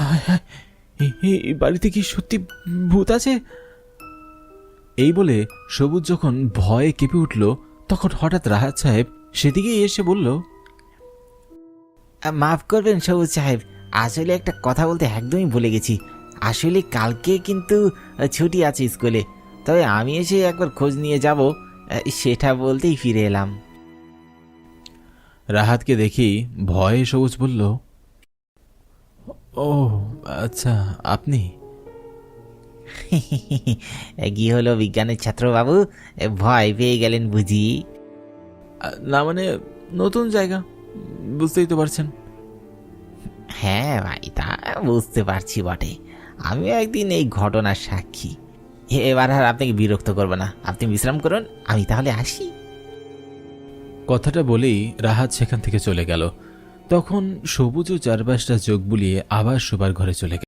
হায় হায়, এই বাড়িতে কি সত্যি ভূত আছে? এই বলে সবুজ যখন ভয়ে কেঁপে উঠল, তখন হঠাৎ রাহাত সাহেব সেদিকেই এসে বলল, মাফ করবেন সবুজ সাহেব, আসলে একটা কথা বলতে একদমই ভুলে গেছি। আসলে কালকে কিন্তু ছুটি আছে স্কুলে, তবে আমি এসে একবার খোঁজ নিয়ে যাব, সেটা বলতেই ফিরে এলাম। রাহাতকে দেখেই ভয়ে সবুজ বলল, ও আচ্ছা, আপনি? কি হলো বিজ্ঞানের ছাত্রবাবু, ভয় পেয়ে গেলেন বুঝি? না মানে, নতুন জায়গা, বুঝতেই তো পারছেন। হ্যাঁ ভাই, তা বুঝতে পারছি বটে, আমিও একদিন এই ঘটনার সাক্ষী। এবার আর আপনাকে বিরক্ত করবো না, আপনি বিশ্রাম করুন, আমি তাহলে আসি। কথাটা বলেই রাহাত সেখান থেকে চলে গেল। তখন সবুজ ও চারপাশটা চোখ বুলিয়ে আবার শোবার ঘরে চলে গেল।